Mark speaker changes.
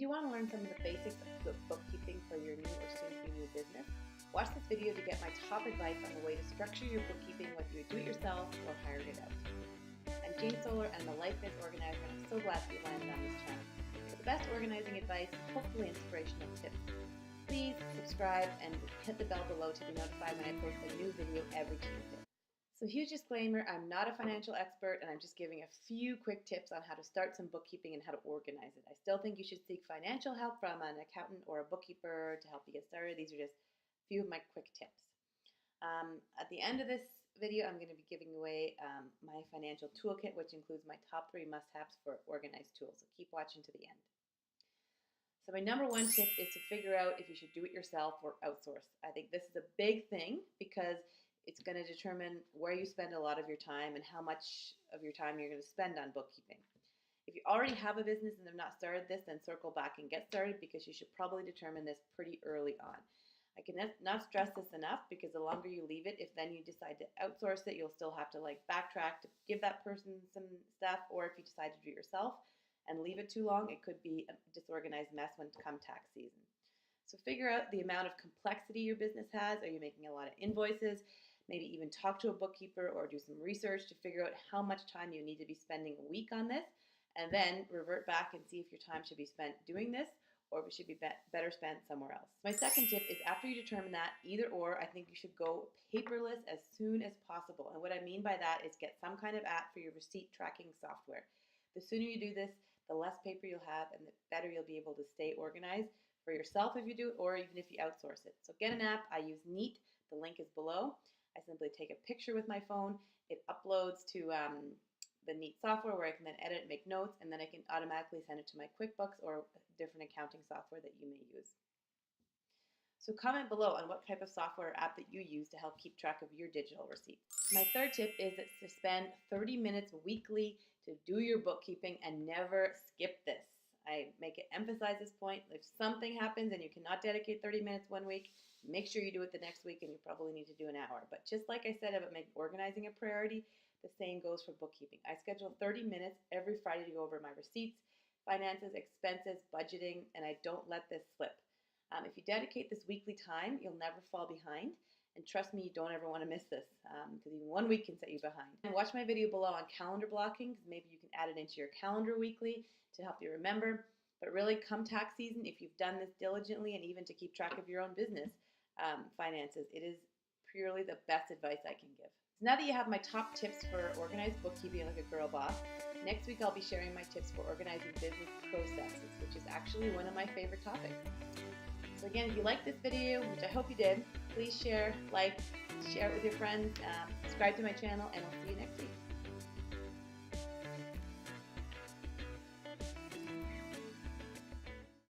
Speaker 1: Do you want to learn some of the basics of bookkeeping for your new or soon-to-be new business? Watch this video to get my top advice on the way to structure your bookkeeping, whether you do it yourself or hired it out. I'm Jane Solar, and I'm a life biz organizer, and I'm so glad that you landed on this channel. For the best organizing advice and hopefully inspirational tips, please subscribe and hit the bell below to be notified when I post a new video every Tuesday. So huge disclaimer, I'm not a financial expert, and I'm just giving a few quick tips on how to start some bookkeeping and how to organize it. I still think you should seek financial help from an accountant or a bookkeeper to help you get started. These are just a few of my quick tips. At the end of this video, I'm going to be giving away my financial toolkit, which includes my top 3 must-haves for organized tools. So keep watching to the end. So my number 1 tip is to figure out if you should do it yourself or outsource. I think this is a big thing because it's going to determine where you spend a lot of your time and how much of your time you're going to spend on bookkeeping. If you already have a business and have not started this, then circle back and get started because you should probably determine this pretty early on. I cannot stress this enough because the longer you leave it, if then you decide to outsource it, you'll still have to backtrack to give that person some stuff, or if you decide to do it yourself and leave it too long, it could be a disorganized mess when it comes tax season. So figure out the amount of complexity your business has. Are you making a lot of invoices? Maybe even talk to a bookkeeper or do some research to figure out how much time you need to be spending a week on this, and then revert back and see if your time should be spent doing this or if it should be better spent somewhere else. My second tip is, after you determine that, either or, I think you should go paperless as soon as possible. And what I mean by that is get some kind of app for your receipt tracking software. The sooner you do this, the less paper you'll have and the better you'll be able to stay organized for yourself if you do it, or even if you outsource it. So get an app. I use Neat. The link is below. I simply take a picture with my phone. It uploads to the Neat software where I can then edit, make notes, and then I can automatically send it to my QuickBooks or different accounting software that you may use. So comment below on what type of software or app that you use to help keep track of your digital receipts. My third tip is to spend 30 minutes weekly to do your bookkeeping and never skip this. I emphasize this point. If something happens and you cannot dedicate 30 minutes one week, make sure you do it the next week, and you probably need to do an hour. But just like I said about making organizing a priority, the same goes for bookkeeping. I schedule 30 minutes every Friday to go over my receipts, finances, expenses, budgeting, and I don't let this slip. If you dedicate this weekly time, you'll never fall behind. And trust me, you don't ever want to miss this because even 1 week can set you behind. And watch my video below on calendar blocking, because maybe you can add it into your calendar weekly to help you remember. But really, come tax season, if you've done this diligently and even to keep track of your own business finances, it is purely the best advice I can give. So now that you have my top tips for organized bookkeeping like a girl boss, next week I'll be sharing my tips for organizing business processes, which is actually one of my favorite topics. So again, if you like this video, which I hope you did, please share, share it with your friends, subscribe to my channel, and I'll see you next week.